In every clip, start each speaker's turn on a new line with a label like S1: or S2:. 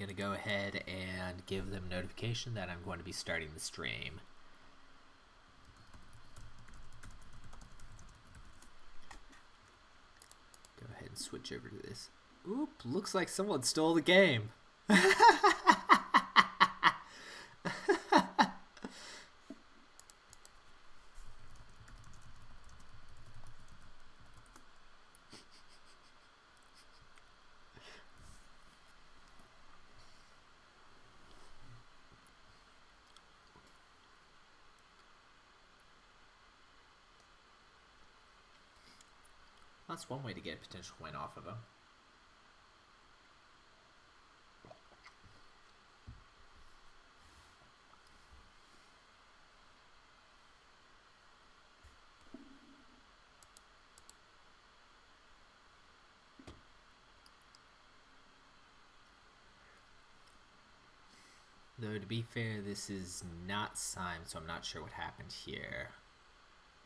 S1: going to go ahead and give them notification that I'm going to be starting the stream. Go ahead and switch over to this. Oop, looks like someone stole the game. That's one way to get a potential win off of him. Though, to be fair, this is not Syme, so I'm not sure what happened here.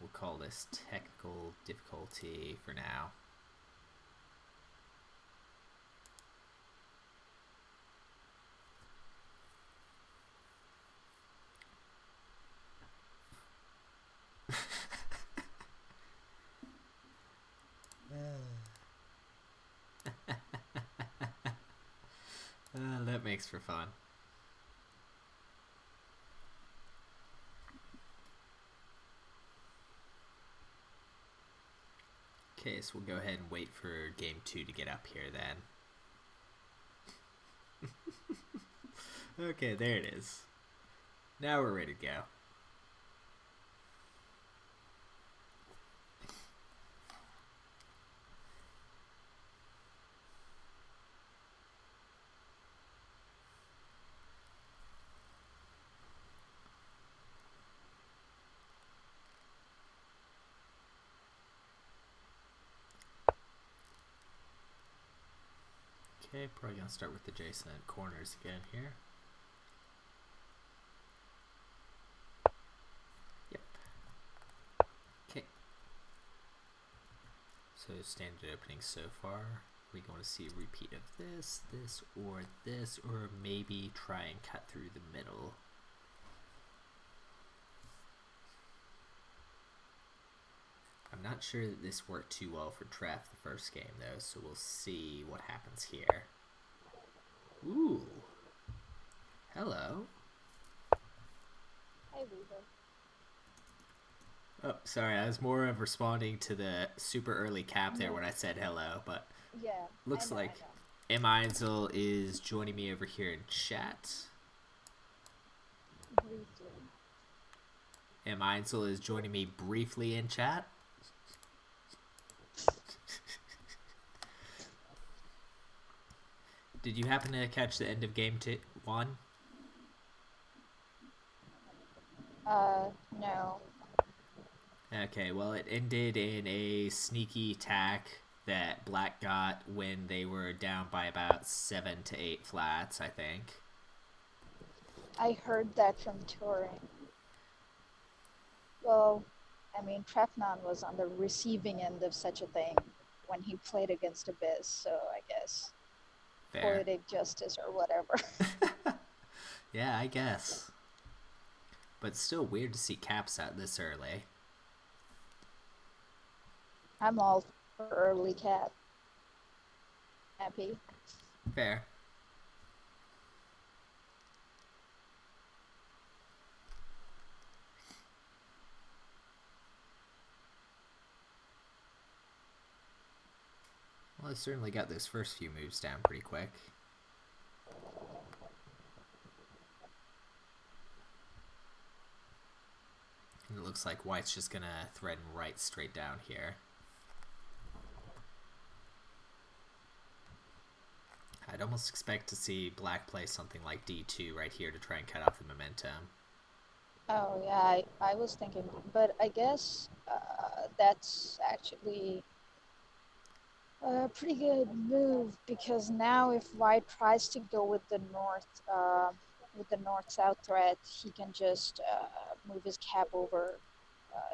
S1: We'll call this technical difficulty for now. That makes for fun. Okay, so we'll go ahead and wait for game 2 to get up here then. Okay, there it is. Now we're ready to go. Okay, probably gonna start with adjacent corners again here. Yep. Okay. So standard opening so far. We're going to see a repeat of this, or maybe try and cut through the middle. I'm not sure that this worked too well for Treff the first game, though, so we'll see what happens here. Ooh. Hello.
S2: Hey, Weaver.
S1: Oh, sorry, I was more of responding to the super early cap there when I said hello, but
S2: yeah,
S1: looks like M. Einzel is joining me over here in chat.
S2: Briefly.
S1: M. Einzel is joining me briefly in chat. Did you happen to catch the end of game 1?
S2: No.
S1: Okay, well, it ended in a sneaky attack that Black got when they were down by about 7 to 8 flats, I think.
S2: I heard that from touring. Well, I mean, Treffnon was on the receiving end of such a thing when he played against Abyss, so I guess
S1: Fair.
S2: poetic justice or whatever.
S1: Yeah, I guess. But still weird to see caps out this early.
S2: I'm all for early cap. Happy.
S1: Fair. Well, I certainly got those first few moves down pretty quick. And it looks like White's just going to threaten right straight down here. I'd almost expect to see Black play something like D2 right here to try and cut off the momentum.
S2: Oh, yeah, I was thinking, but I guess that's actually a pretty good move, because now if White tries to go with the north-south threat, he can just move his cap over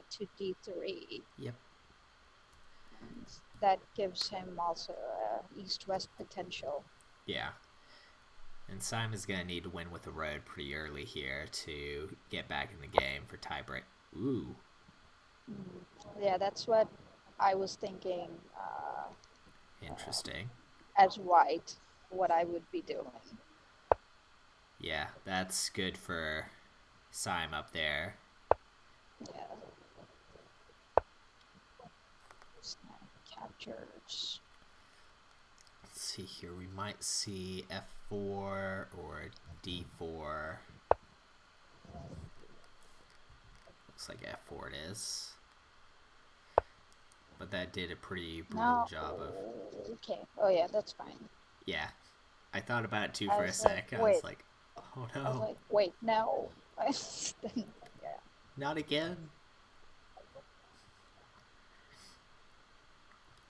S2: to D3.
S1: Yep.
S2: And that gives him also east-west potential.
S1: Yeah. And Syme is going to need to win with the road pretty early here to get back in the game for tiebreak. Ooh,
S2: Yeah, that's what I was thinking
S1: interesting.
S2: as white, what I would be doing.
S1: Yeah, that's good for Syme up there.
S2: Yeah. Snap captures.
S1: Let's see here. We might see f4 or d4. Looks like f4 it is. But that did a pretty brutal
S2: No.
S1: job of...
S2: Okay. Oh yeah, that's fine.
S1: Yeah, I thought about it too
S2: I
S1: for a
S2: was like,
S1: sec. I was
S2: wait.
S1: like, oh
S2: I was
S1: no,
S2: like, wait, no. Yeah.
S1: not again.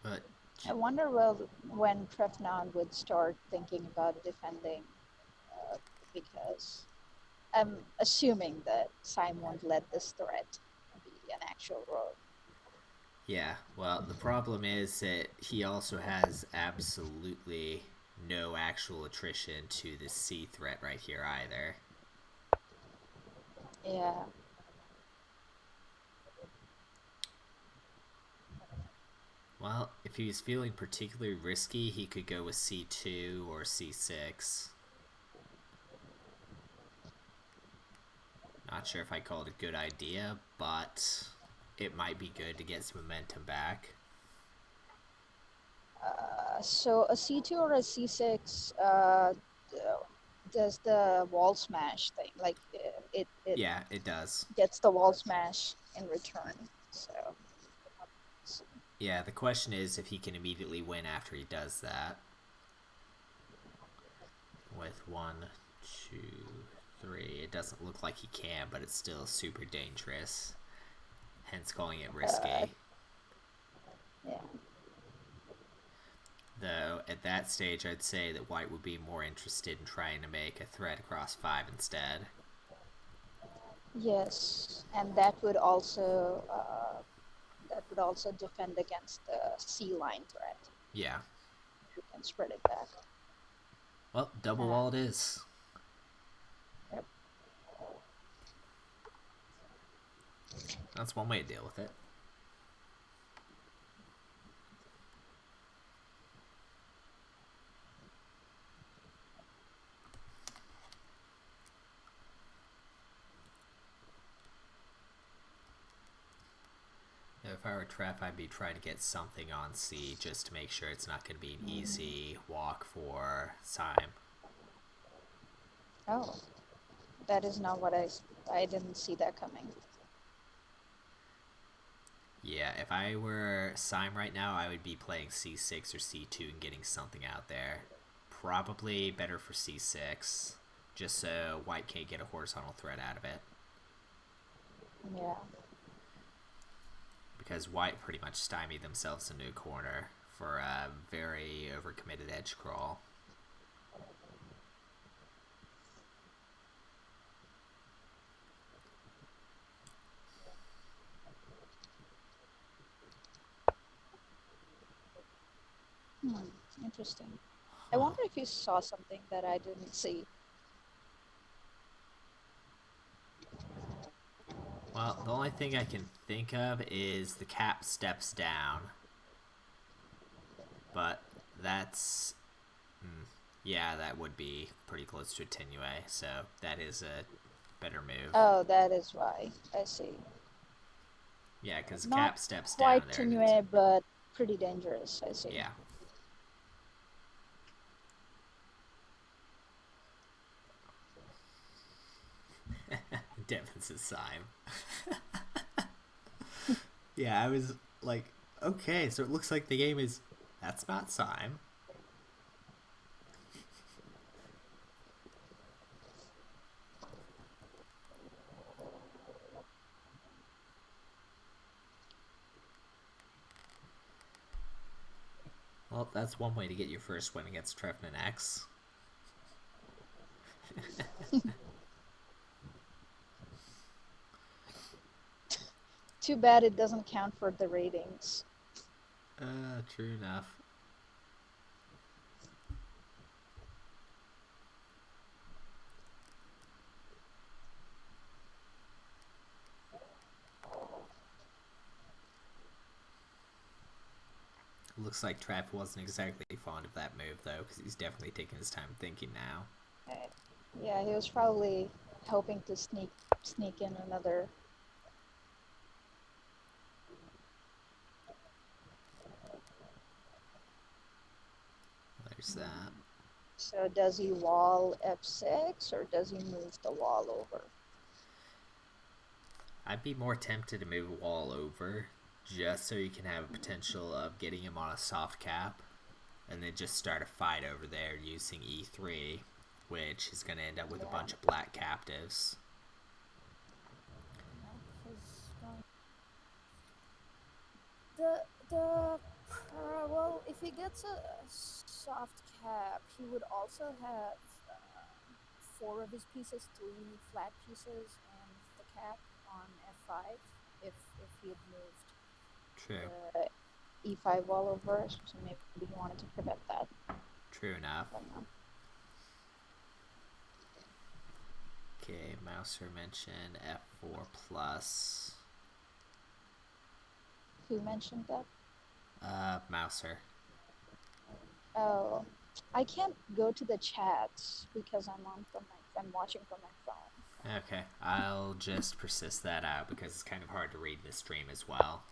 S1: But
S2: I wonder well when Treffnon would start thinking about defending, uh, because I'm assuming that Syme won't let this threat be an actual road.
S1: yeah, well, the problem is that he also has absolutely no actual attrition to the C threat right here either.
S2: Yeah.
S1: Well, if he's feeling particularly risky, he could go with C2 or C6. Not sure if I call it a good idea, but it might be good to get some momentum back.
S2: So a C2 or a C6 does the wall smash thing. Like it
S1: Yeah, it does.
S2: gets the wall smash in return. So
S1: Yeah, the question is if he can immediately win after he does that. With 1, 2, 3. It doesn't look like he can, but it's still super dangerous. Hence calling it
S2: uh,
S1: risky.
S2: yeah.
S1: Though, at that stage, I'd say that White would be more interested in trying to make a threat across 5 instead.
S2: Yes, and that would also defend against the C line threat.
S1: Yeah.
S2: You can spread it back.
S1: Well, double
S2: And
S1: wall it is.
S2: yep.
S1: That's one way to deal with it. If I were Treff, I'd be trying to get something on C just to make sure it's not going to be an easy walk for Syme.
S2: Oh, that is not what I didn't see that coming.
S1: Yeah, if I were Syme right now, I would be playing C6 or C2 and getting something out there. Probably better for C6, just so White can't get a horizontal threat out of it.
S2: Yeah.
S1: Because White pretty much stymied themselves into a corner for a very overcommitted edge crawl.
S2: Interesting. I
S1: Huh.
S2: wonder if you saw something that I didn't see.
S1: Well, the only thing I can think of is the cap steps down. But that's... yeah, that would be pretty close to a tenue, so that is a better move.
S2: Oh, that is why. I see.
S1: Yeah, because
S2: Not
S1: cap steps down
S2: quite
S1: there and it's...
S2: tenue, but pretty dangerous. I see.
S1: yeah. Devon's Syme. Yeah, I was like, okay, so it looks like the game is... that's not Syme. Well, that's one way to get your first win against TreffnonX.
S2: Too bad it doesn't count for the ratings.
S1: True enough. Looks like Treff wasn't exactly fond of that move, though, because he's definitely taking his time thinking now.
S2: Uh, yeah, he was probably hoping to sneak in another.
S1: There's that.
S2: So does he wall f6 or does he move the wall over?
S1: I'd be more tempted to move a wall over, just so you can have a potential of getting him on a soft cap, and then just start a fight over there using e3, which is going to end up with a
S2: Yeah.
S1: bunch of black captives.
S2: The well, if he gets a soft cap, he would also have four of his pieces, three flat pieces, and the cap on f5 if he had moved
S1: True.
S2: the e5 wall over. So maybe he wanted to prevent that.
S1: True enough.
S2: I don't know.
S1: Okay, Mouser mentioned f4 plus.
S2: Who mentioned that?
S1: Mouser.
S2: Oh, I can't go to the chats because I'm watching from my phone.
S1: Okay, I'll just persist that out because it's kind of hard to read this stream as well.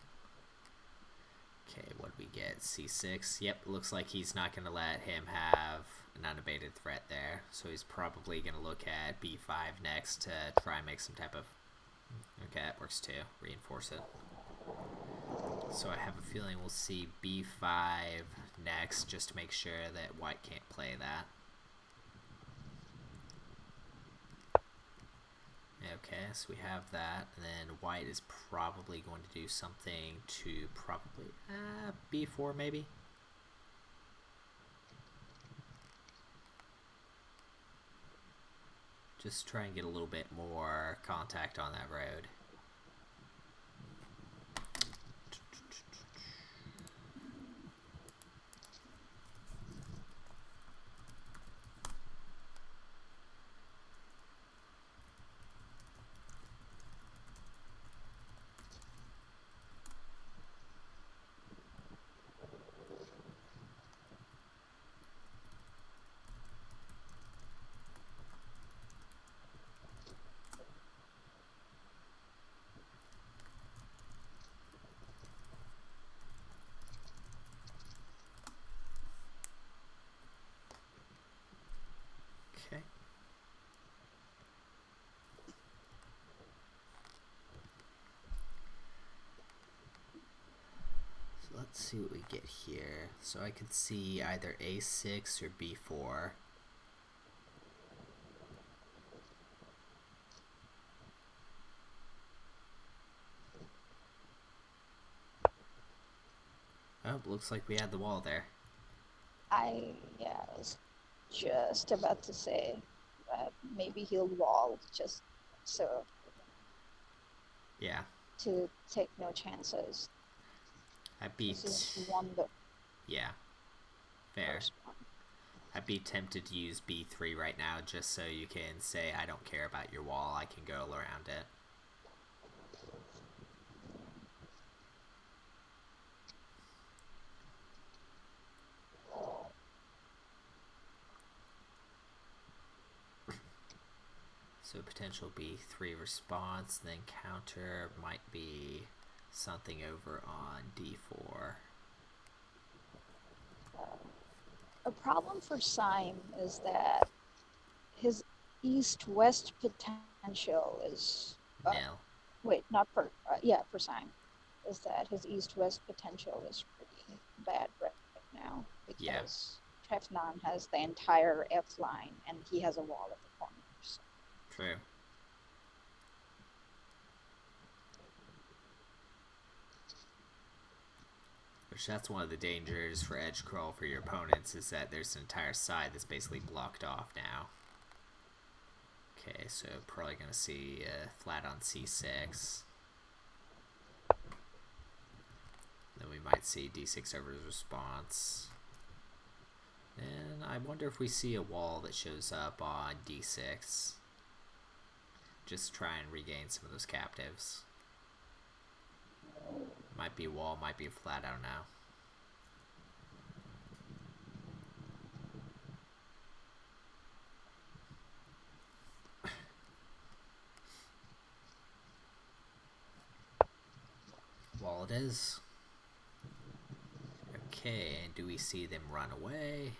S1: Okay, what do we get? c6. Yep, looks like he's not going to let him have an unabated threat there. So he's probably going to look at b5 next to try and make some type of... Okay, that works too. Reinforce it. So I have a feeling we'll see b5 next, just to make sure that white can't play that. Okay, so we have that, and then white is probably going to do something to probably b4 maybe. Just try and get a little bit more contact on that road. Okay. So let's see what we get here. So I could see either a6 or b4. Oh, looks like we had the wall there.
S2: I was just about to say maybe he'll wall just so
S1: Yeah.
S2: to take no chances.
S1: I beat...
S2: He won the
S1: Yeah. Fair.
S2: first one.
S1: I'd be tempted to use b3 right now just so you can say I don't care about your wall, I can go around it. So potential b3 response, then counter might be something over on d4.
S2: A problem for Syme is that his east-west potential is
S1: Nil.
S2: wait, not for for Syme, is that his east-west potential is pretty bad right now because Treffnon has the entire F line and he has a wall at the corners.
S1: True. Which that's one of the dangers for edge crawl for your opponents, is that there's an entire side that's basically blocked off now. Okay, so probably going to see flat on c6. Then we might see d6 over his response. And I wonder if we see a wall that shows up on d6. Just try and regain some of those captives. Might be a wall, might be a flat, I don't know. wall it is. Okay, and do we see them run away?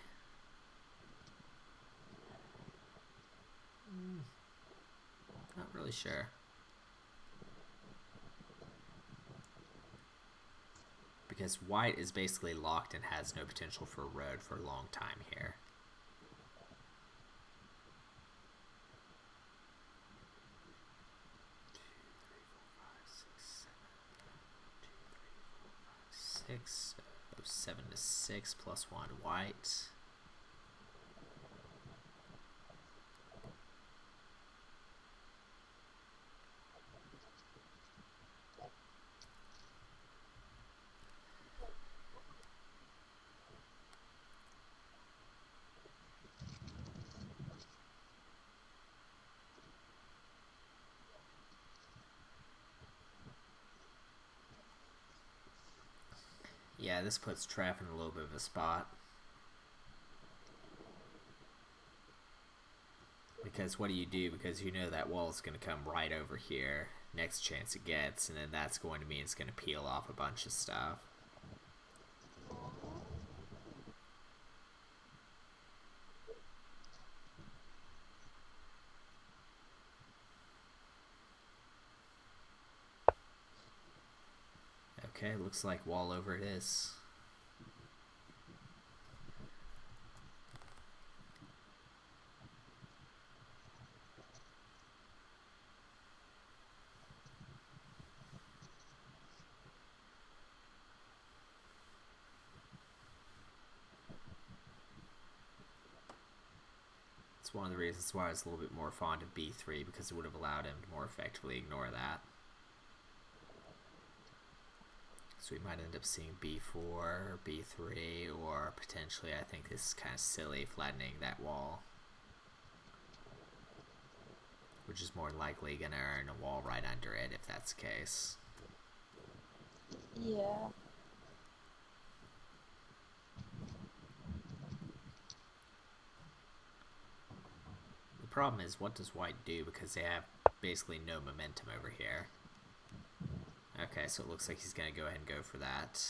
S1: Not really sure. Because white is basically locked and has no potential for a road for a long time here. Six, so 7 to 6 plus 1 white. Yeah, this puts Treff in a little bit of a spot. Because what do you do? Because you know that wall is going to come right over here next chance it gets, and then that's going to mean it's going to peel off a bunch of stuff. Okay, looks like wall over it is. It's one of the reasons why I was a little bit more fond of b3, because it would have allowed him to more effectively ignore that. So we might end up seeing b4 or b3, or potentially, I think this is kind of silly, flattening that wall, which is more likely going to earn a wall right under it if that's the case.
S2: Yeah.
S1: The problem is, what does white do? Because they have basically no momentum over here. Okay, so it looks like he's going to go ahead and go for that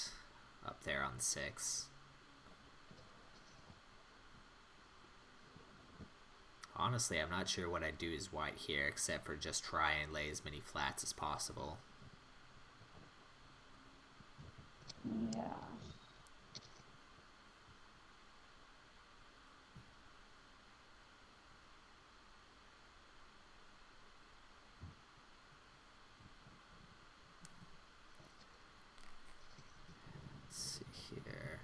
S1: up there on the 6. Honestly, I'm not sure what I'd do as white here, except for just try and lay as many flats as possible.
S2: Yeah.
S1: Let's see here.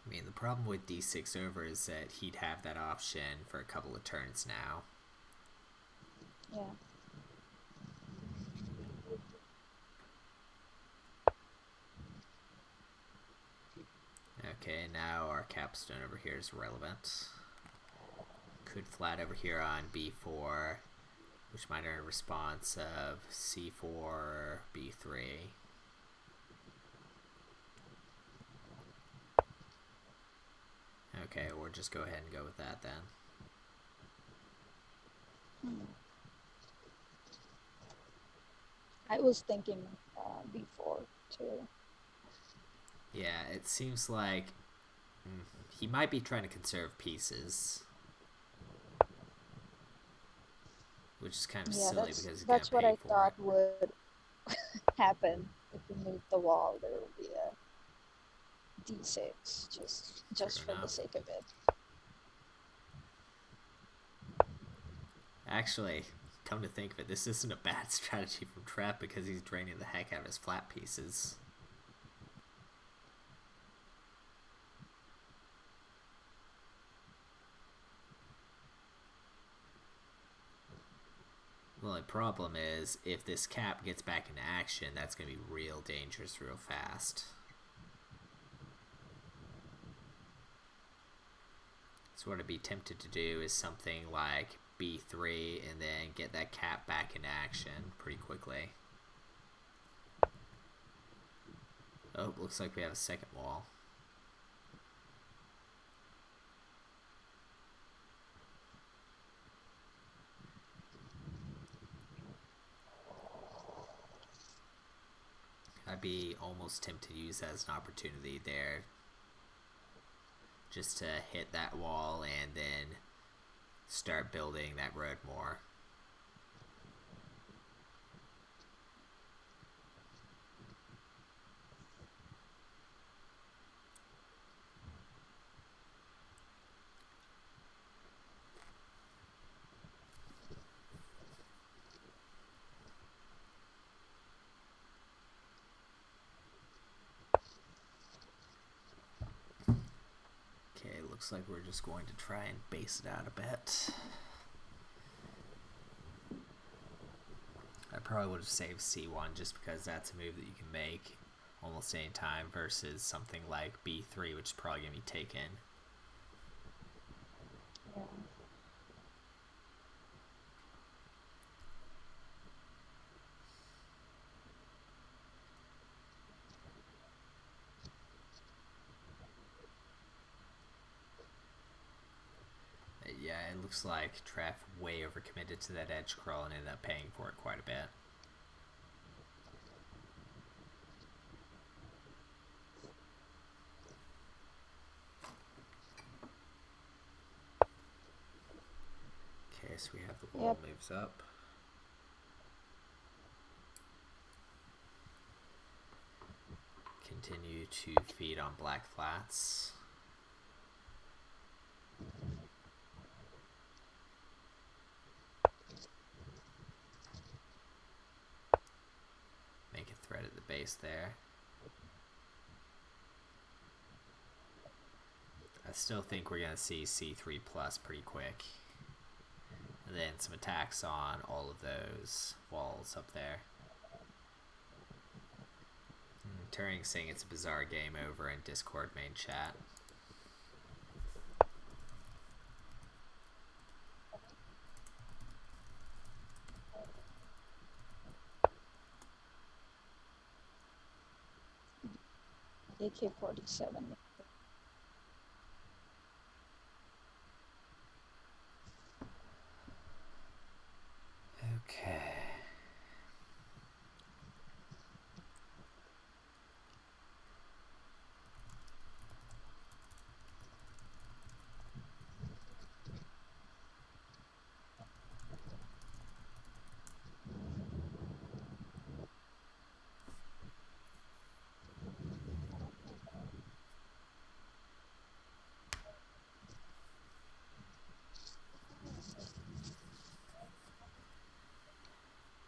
S1: I mean, the problem with d6 over is that he'd have that option for a couple of turns now.
S2: Yeah.
S1: Okay, now our capstone over here is relevant. Could flat over here on b4, which might earn a response of c4, b3. Okay, or just go ahead and go with that then.
S2: I was thinking before too.
S1: Yeah, it seems like he might be trying to conserve pieces, which is kind of
S2: Yeah,
S1: silly because he's gonna
S2: that's what
S1: pay
S2: I
S1: for it.
S2: thought would happen if we move the wall. There will be a d6 just
S1: True
S2: for the
S1: enough.
S2: sake of it.
S1: Actually, come to think of it, this isn't a bad strategy from Treff because he's draining the heck out of his flat pieces. The only problem is, if this cap gets back into action, that's going to be real dangerous real fast. So what I'd be tempted to do is something like b3 and then get that cap back into action pretty quickly. Oh, looks like we have a second wall. I'd be almost tempted to use that as an opportunity there, just to hit that wall and then start building that road more. Okay, looks like we're just going to try and base it out a bit. I probably would have saved C1 just because that's a move that you can make almost any time versus something like B3, which is probably going to be taken.
S2: Yeah.
S1: Yeah, it looks like Treff way overcommitted to that edge crawl and ended up paying for it quite a bit. Okay, so we have the wall
S2: Yep.
S1: moves up. Continue to feed on black flats. Make a thread at the base there. I still think we're going to see C3 plus pretty quick. And then some attacks on all of those walls up there. Turing saying it's a bizarre game over in Discord main chat.
S2: AK-47.
S1: Okay.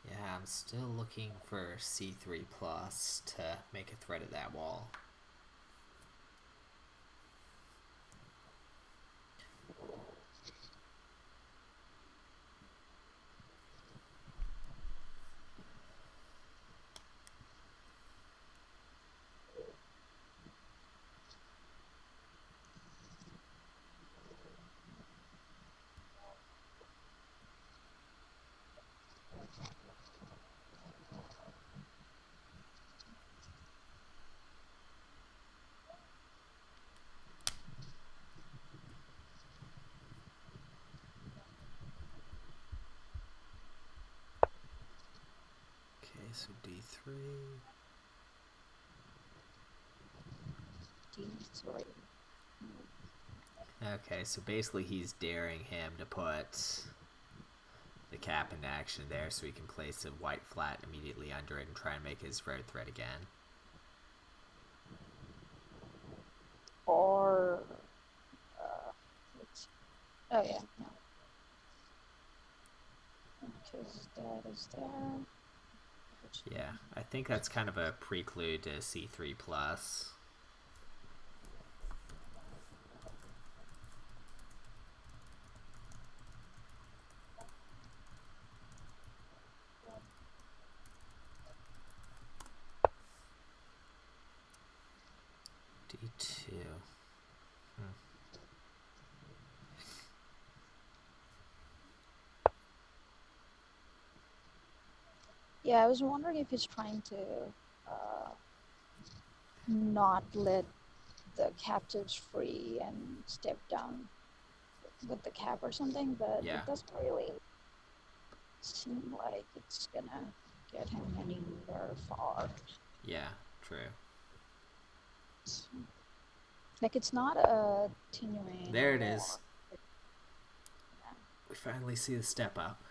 S1: Yeah, I'm still looking for C3 plus to make a thread at that wall. Okay, so D3.
S2: D3.
S1: Okay, so basically he's daring him to put the cap into action there so he can place a white flat immediately under it and try and make his road thread again.
S2: Or, let's see. Oh yeah, no. Because that is there.
S1: Yeah, I think that's kind of a prelude to C3 plus. D2.
S2: Yeah, I was wondering if he's trying to not let the captives free and step down with the cap or something, but
S1: Yeah.
S2: it doesn't really seem like it's gonna get him anywhere far.
S1: Yeah, true.
S2: It's, like it's not a continuing
S1: There it is.
S2: anymore. Yeah.
S1: We finally see the step up.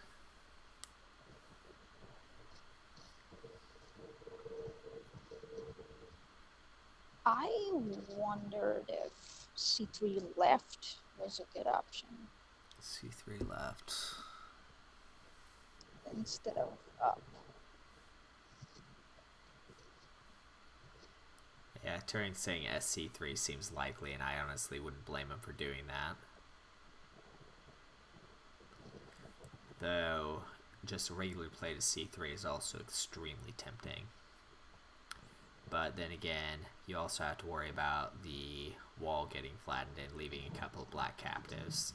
S2: I wondered if c3 left was a good option
S1: C3 left.
S2: instead of up.
S1: Yeah, Turing saying SC3 seems likely, and I honestly wouldn't blame him for doing that. Though, just a regular play to C3 is also extremely tempting. But then again, you also have to worry about the wall getting flattened and leaving a couple of black captives.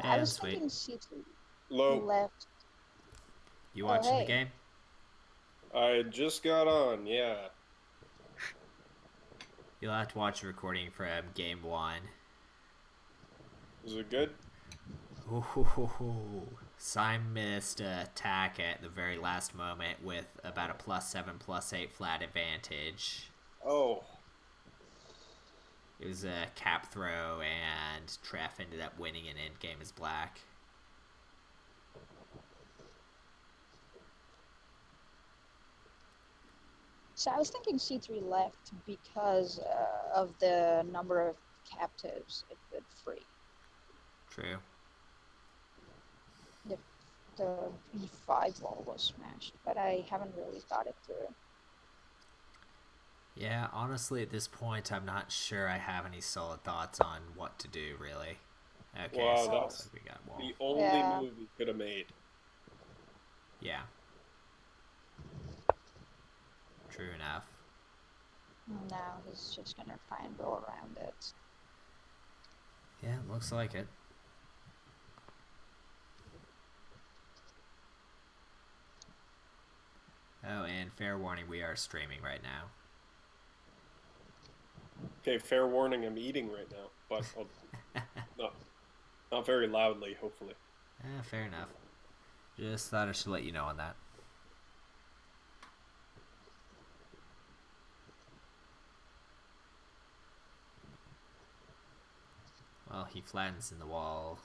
S2: I
S1: And
S2: was
S1: sweet.
S2: thinking c3
S3: Low.
S2: left.
S1: You
S2: Oh,
S1: watching the
S2: hey.
S1: game?
S3: I just got on, yeah.
S1: You'll have to watch a recording from game one.
S3: Was it good?
S1: Ooh, Syme missed an attack at the very last moment with about a +7, +8 flat advantage.
S3: Oh,
S1: It was a cap throw, and Treff ended up winning an endgame as black.
S2: So I was thinking c3 left because of the number of captives it could free.
S1: True.
S2: The, the e5 wall was smashed, but I haven't really thought it through.
S1: Yeah, honestly, at this point, I'm not sure I have any solid thoughts on what to do, really. Okay,
S3: wow,
S1: so it
S2: Oh,
S1: looks
S3: that's
S1: like we got wall.
S3: the only
S2: yeah.
S3: move he could have made.
S1: Yeah, true enough.
S2: Now he's just gonna try and go around it.
S1: Yeah, looks like it. Oh, and fair warning, we are streaming right now.
S3: Okay, fair warning, I'm eating right now, but not not very loudly, hopefully.
S1: Fair enough. Just thought I should let you know on that. Well, he flattens in the wall.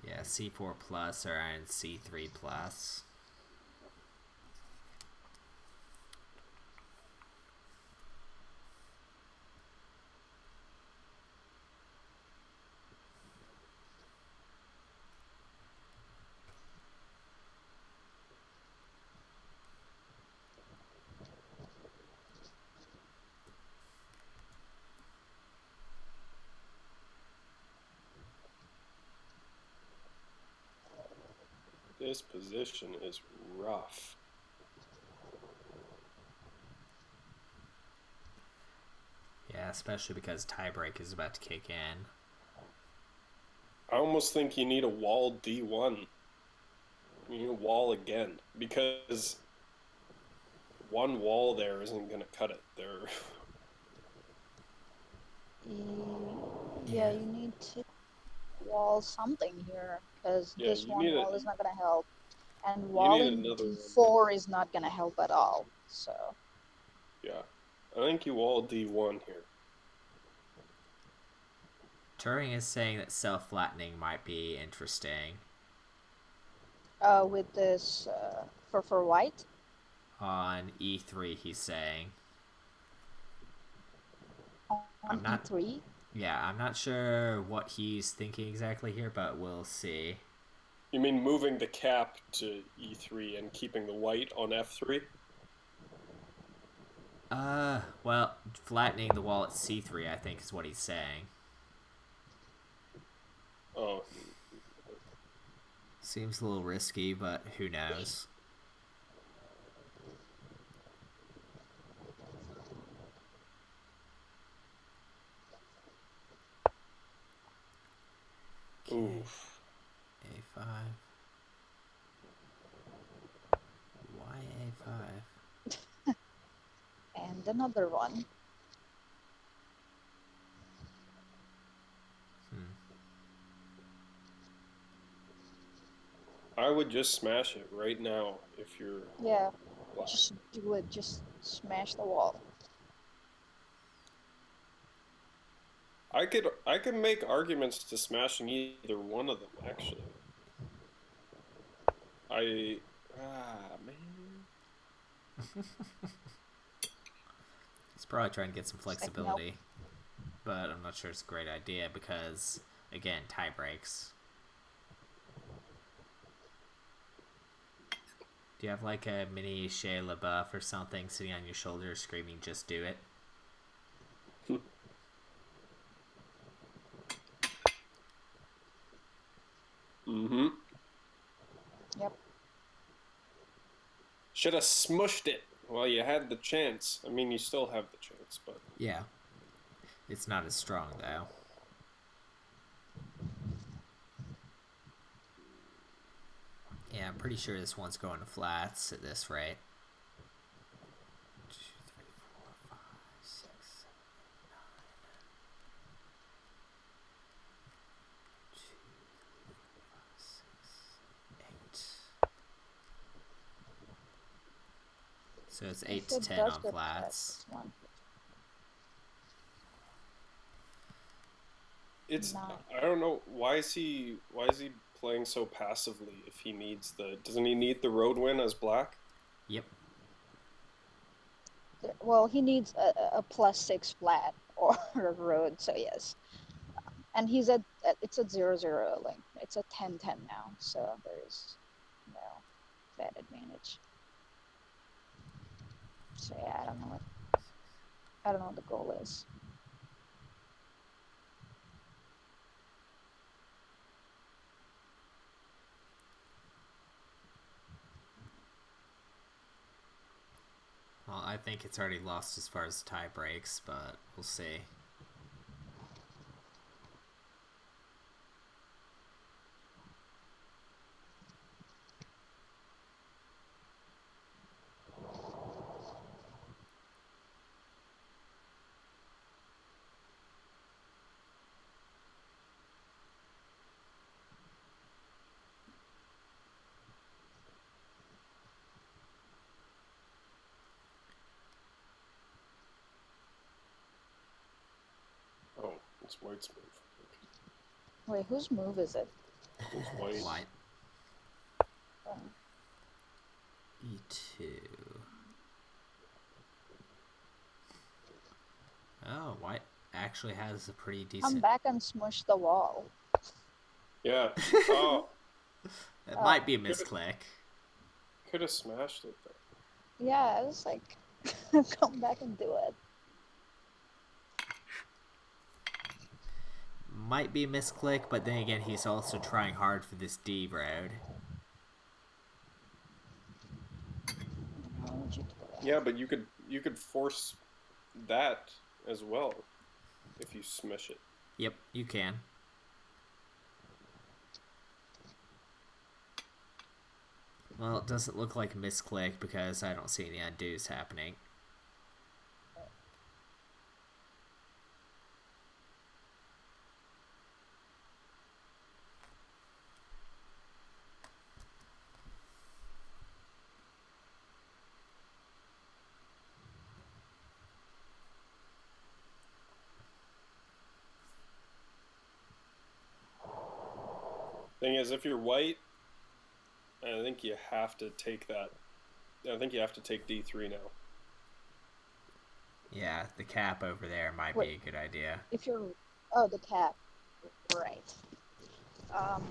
S1: Yeah, C4 plus or in C3 plus.
S3: This position is rough.
S1: Yeah, especially because tiebreak is about to kick in.
S3: I almost think you need a wall D1. You need a wall again, because one wall there isn't going to cut it. There.
S2: Yeah, you need to wall something here because
S3: Yeah,
S2: this
S3: you
S2: one
S3: need
S2: wall is not gonna help, and
S3: you need
S2: walling
S3: another one.
S2: d4 is not gonna help at all. So
S3: Yeah, I think you wall D1 here.
S1: Turing is saying that self-flattening might be interesting.
S2: with this for white
S1: On E3, he's saying.
S2: on
S1: I'm not
S2: e3.
S1: Yeah, I'm not sure what he's thinking exactly here, but we'll see.
S3: You mean moving the cap to E3 and keeping the white on F3?
S1: Well, flattening the wall at C3, I think, is what he's saying.
S3: Oh,
S1: Seems a little risky, but who knows? Okay,
S3: oof.
S1: A5. Why A5?
S2: another one.
S3: I would just smash it right now if you're
S2: Yeah,
S3: black.
S2: just do it. Just smash the wall.
S3: I could make arguments to smashing either one of them actually. I man.
S1: He's probably trying to get some
S2: It's like, nope.
S1: flexibility, but I'm not sure it's a great idea because, again, tie breaks. Do you have like a mini Shia LaBeouf or something sitting on your shoulder screaming, just do it?
S3: Mm-hmm.
S2: Yep.
S3: Should have smushed it while you had the chance. I mean, you still have the chance, but
S1: Yeah. It's not as strong, though. Yeah, I'm pretty sure this one's going to flats at this rate. 2, 3, 4, 5, 6, 7, 8, 9. 2, 3, 4, 5, 6, 8. So it's 8
S2: If
S1: to
S2: it
S1: 10
S2: does
S1: on
S2: get flat,
S1: flats.
S2: it's one.
S3: it's
S2: Nine.
S3: I don't know why is he playing so passively if he needs doesn't he need the road win as black?
S1: Yep.
S2: Well, he needs a +6 flat or a road, so yes. And he's it's at 0-0, like it's a 10-10 now, so there's no fat advantage. So yeah, I don't know what the goal is.
S1: Well, I think it's already lost as far as tie breaks, but we'll see.
S3: Oh, it's White's move.
S2: Wait, whose move is it?
S3: It's White.
S1: White.
S2: Um,
S1: E2. Oh, White actually has a pretty
S2: come
S1: decent...
S2: back and smush the wall.
S3: Yeah. Oh,
S1: It
S2: Oh,
S1: might be a misclick.
S3: could have smashed it there.
S2: yeah, I was like, come back and do it.
S1: Might be a misclick, but then again, he's also trying hard for this D road.
S2: Why would you do that?
S3: Yeah, but you could force that as well if you smash it.
S1: Yep, you can. Well, it doesn't look like a misclick because I don't see any undos happening.
S3: Thing is, if you're White, I think you have to take that. I think you have to take D3 now.
S1: Yeah, the cap over there might be a good idea.
S2: If you're, oh, the cap, right. Um,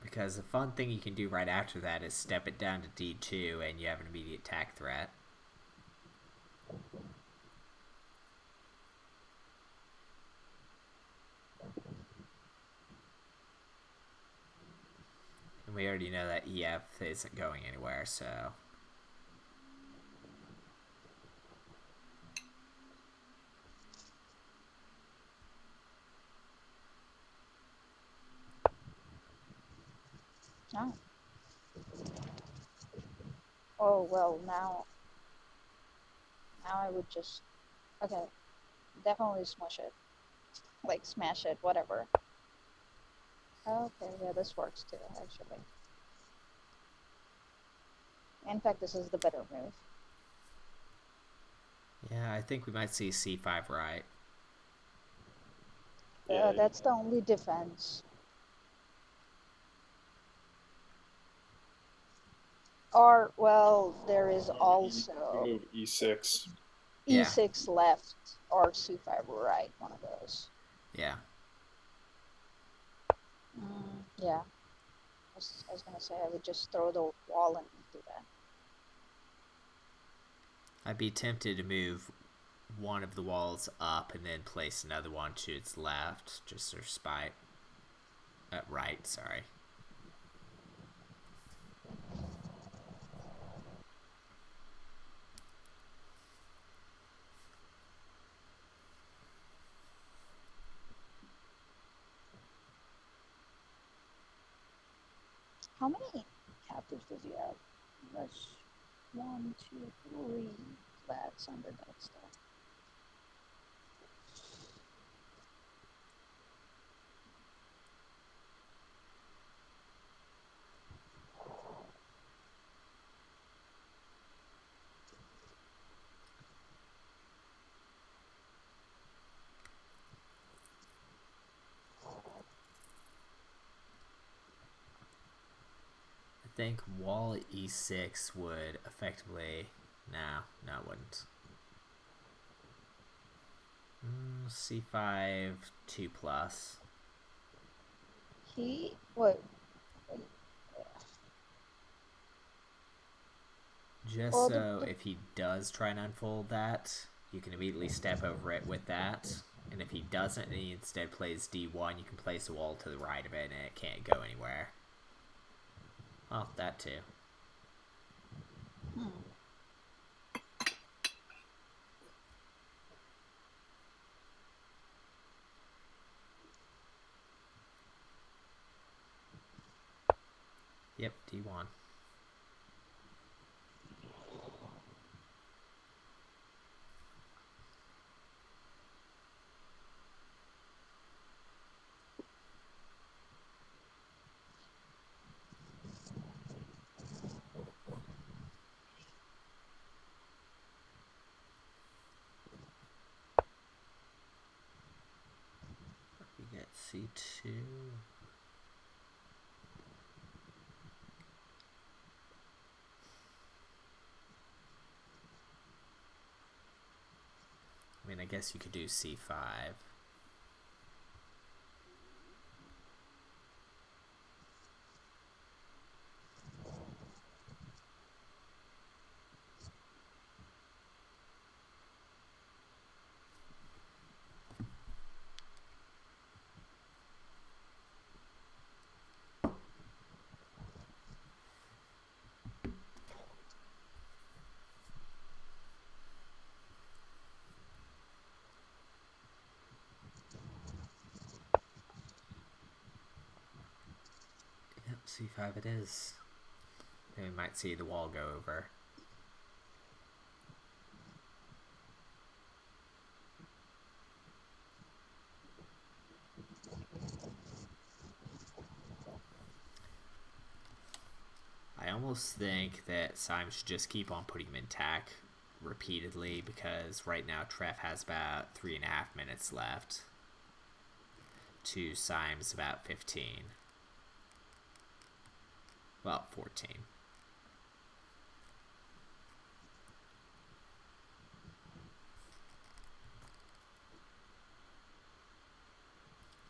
S1: Because the fun thing you can do right after that is step it down to D2 and you have an immediate attack threat. And we already know that EF isn't going anywhere, so...
S2: no. Oh well, now now I would just, okay, definitely smush it. Like smash it, whatever. Okay, yeah, this works too, actually. In fact, this is the better move.
S1: Yeah, I think we might see c5 right.
S3: Yeah,
S2: That's the only defense. Or, well, there is also
S3: move e6.
S1: Yeah,
S2: e6 left or c5 right, one of those.
S1: yeah.
S2: Yeah, I was gonna say I would just throw the wall and do that.
S1: I'd be tempted to move one of the walls up and then place another one to its left, just for spite. Right, sorry.
S2: How many captives does he have? That's one, two, three flats under that stuff.
S1: I think wall e6 would effectively. No, it wouldn't. c5 2 plus.
S2: He what?
S1: Just
S2: Well,
S1: so if he does try and unfold that, you can immediately step over it with that. And if he doesn't and he instead plays d1, you can place a wall to the right of it and it can't go anywhere. Well, that too.
S2: hmm.
S1: Yep, d1. We get c2. I mean, I guess you could do c5. Yep, c5 it is. Then we might see the wall go over. I almost think that Syme should just keep on putting him in tack repeatedly because right now Treff has about 3.5 minutes left to Syme's about 15. Well, 14.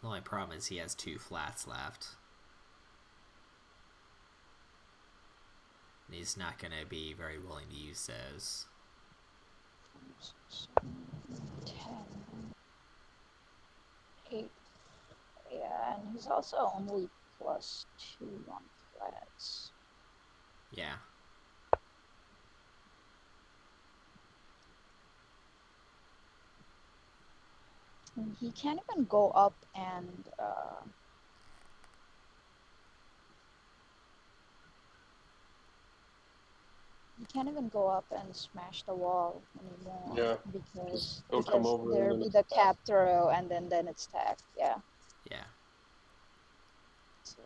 S1: The only problem is he has 2 flats left. And he's not going to be very willing to use those.
S2: 10, 8. Yeah, and he's also only +2 on flats.
S1: Yeah.
S2: And he can't even go up and he can't even go up and smash the wall anymore
S3: Yeah,
S2: because
S3: it'll come over and
S2: there'll
S3: then
S2: be
S3: it's
S2: the
S3: back.
S2: cap throw and then it's tagged. Yeah,
S1: Yeah.
S2: so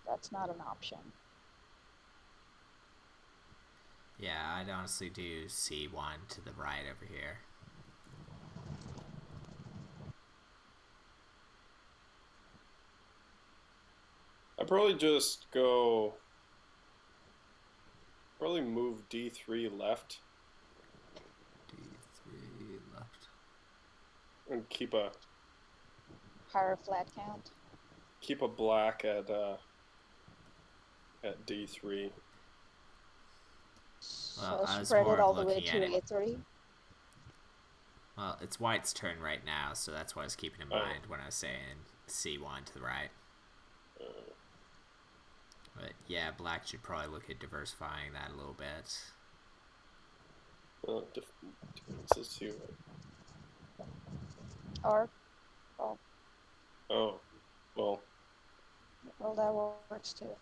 S2: that's not an option.
S1: Yeah, I'd honestly do C1 to the right over here.
S3: I'd probably just go. Probably move D3 left
S1: D3 left.
S3: and
S2: Higher flat count.
S3: keep a black at D3.
S1: Well,
S2: So
S1: I was
S2: spread it
S1: more of
S2: all the way
S1: looking
S2: to
S1: at it.
S2: A3.
S1: Well, it's white's turn right now, so that's what I was keeping in
S3: Oh,
S1: mind when I was saying C1 to the right.
S3: uh,
S1: But yeah, black should probably look at diversifying that a little bit.
S3: defenses too.
S2: Or, well,
S3: Oh, well,
S2: well, that works too.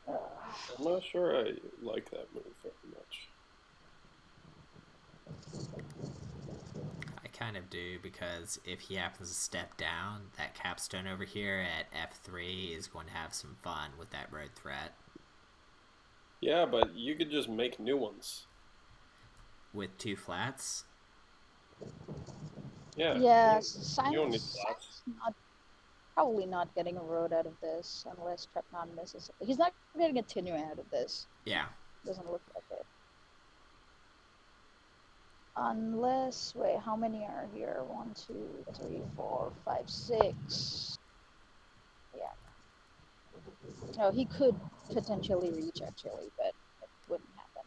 S3: I'm not sure I like that move very much.
S1: I kind of do, because if he happens to step down, that capstone over here at F3 is going to have some fun with that road threat.
S3: Yeah, but you could just make new ones.
S1: With two flats?
S3: Yeah,
S2: Yeah,
S3: you don't need flats.
S2: Simon's not probably not getting a road out of this unless Treffnon misses it. He's not getting a Tinu out of this.
S1: Yeah.
S2: Doesn't look like it. Unless, wait, how many are here? 1, 2, 3, 4, 5, 6. Yeah. No, he could potentially reach actually, but it wouldn't happen.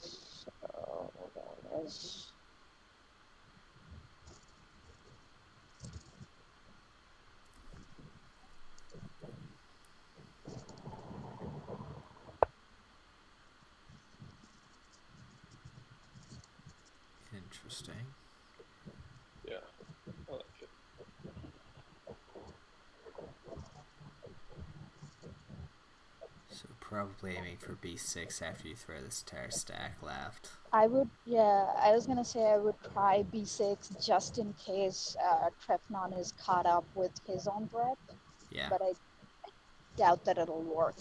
S2: So there it is.
S1: Interesting.
S3: Yeah, I like it.
S1: So probably aiming for B6 after you throw this entire stack left.
S2: I would, yeah, I was gonna say I would try B6 just in case Treffnon is caught up with his own breath,
S1: Yeah.
S2: but I doubt that it'll work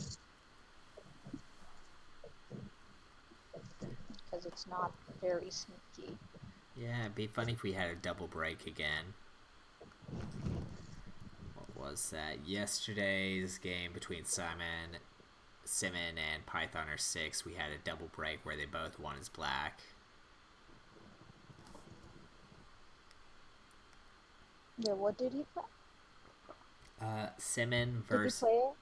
S2: because it's not very sneaky.
S1: Yeah, it'd be funny if we had a double break again. What was that? Yesterday's game between Syme and Python 6, we had a double break where they both won as black.
S2: Yeah, what did he play?
S1: Syme
S2: Did he
S1: versus...
S2: play it?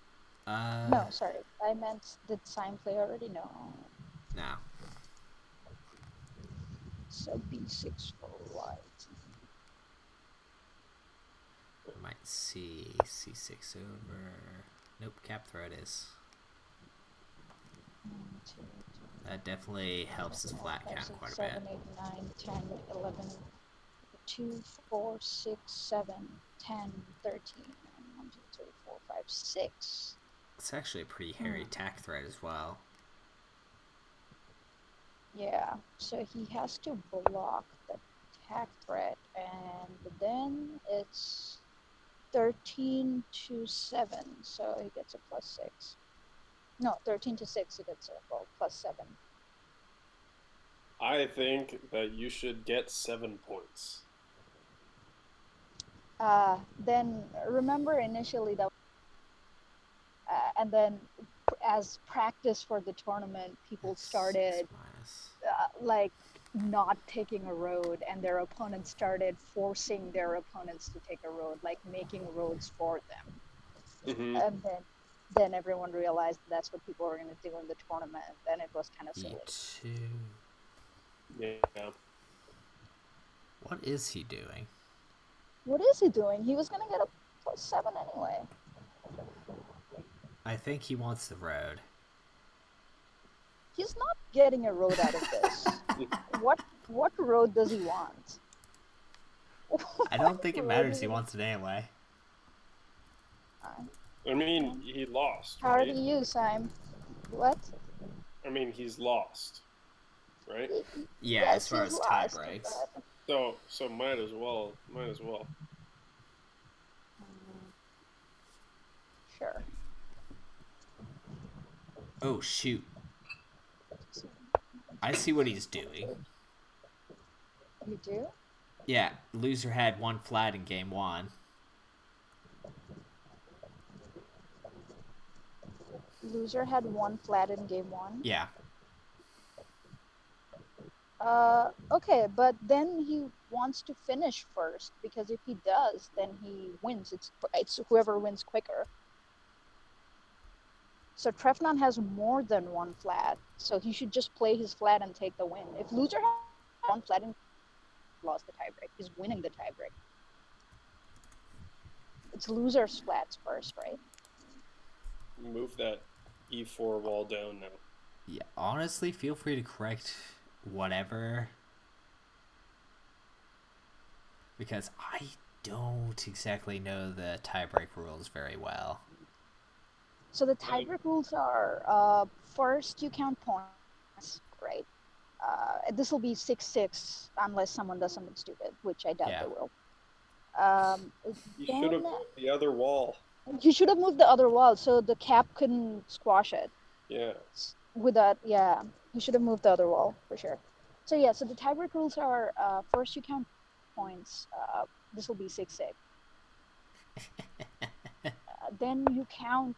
S1: Uh,
S2: No, sorry. I meant, did Syme play already? No.
S1: no.
S2: So B6 for white.
S1: I might see C6 over... Nope, cap throw it is.
S2: 1, 2, 3,
S1: That definitely helps his
S2: 4,
S1: flat
S2: 5,
S1: count
S2: 6,
S1: quite a
S2: 7,
S1: bit.
S2: 8, 9, 10, 11, 2, 4, 6, 7, 10, 13, 1, 2, 3, 4, 5, 6.
S1: It's actually a pretty hairy tack threat as well.
S2: Yeah, so he has to block the attack threat, and then it's 13 to 7, so he gets a +6. No, 13 to 6, he gets a +7.
S3: I think that you should get 7 points.
S2: Then remember initially that, and then as practice for the tournament, people started like not taking a road, and their opponents started forcing their opponents to take a road, like making roads for them.
S3: Mm-hmm.
S2: And then everyone realized that's what people were going to do in the tournament. Then it was kind of silly.
S1: E2.
S3: Yeah.
S1: What is he doing?
S2: What is he doing? He was going to get a +7 anyway.
S1: I think he wants the road.
S2: He's not getting a road out of this. What road does he want?
S1: I don't think it matters. He wants it anyway.
S3: I mean, he lost,
S2: How do
S3: right?
S2: you, Syme? What?
S3: I mean, he's lost, right?
S1: Yeah, as
S2: Yes,
S1: far
S2: he's
S1: as tie
S2: lost,
S1: breaks.
S2: but
S3: So might as well, might as well.
S2: sure.
S1: Oh, shoot. I see what he's doing.
S2: You do?
S1: Yeah, loser had one flat in game one.
S2: Loser had one flat in game one.
S1: Yeah.
S2: Okay, but then he wants to finish first because if he does, then he wins. It's whoever wins quicker. So Treffnon has more than one flat, so he should just play his flat and take the win. If loser has one flat and lost the tiebreak, he's winning the tiebreak. It's loser's flats first, right?
S3: Move that e4 wall down now.
S1: Yeah, honestly, feel free to correct whatever. Because I don't exactly know the tiebreak rules very well.
S2: So the tiebreak rules are first you count points, right? This will be 6-6 unless someone does something stupid, which I doubt
S1: Yeah.
S2: they will. Um,
S3: You should have
S2: then
S3: moved the other wall.
S2: you should have moved the other wall so the cap couldn't squash it.
S3: Yeah.
S2: With that, yeah, you should have moved the other wall for sure. So yeah, so the tiebreak rules are first you count points. This will be 6-6. Then you count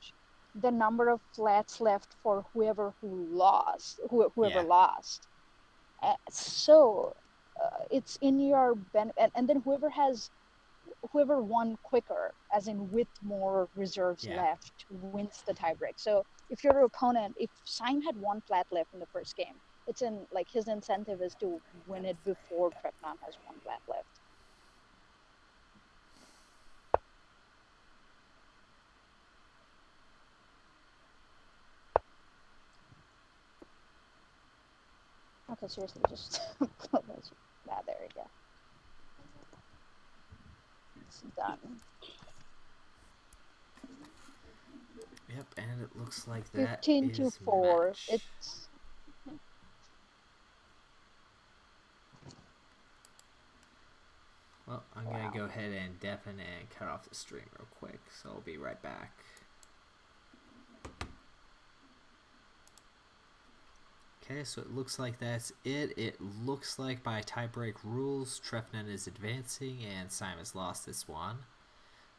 S2: the number of flats left for whoever
S1: Yeah.
S2: lost. It's in your and then whoever won quicker, as in with more reserves
S1: Yeah.
S2: left, wins the tiebreak. So if your opponent, if Syme had one flat left in the first game, it's in like his incentive is to win it before Treffnon has one flat left. Okay, seriously, just there we go. It's done.
S1: Yep, and it looks like that
S2: 15 to
S1: is
S2: 4.
S1: match.
S2: It's
S1: Well, I'm gonna
S2: wow.
S1: go ahead and deafen and cut off the stream real quick, so I'll be right back. Okay, so it looks like that's it. It looks like by tiebreak rules, Treffnon is advancing and Syme has lost this one.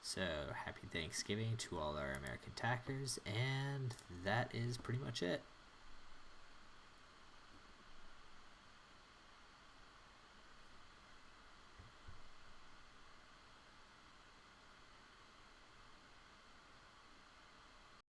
S1: So happy Thanksgiving to all our American tackers, and that is pretty much it.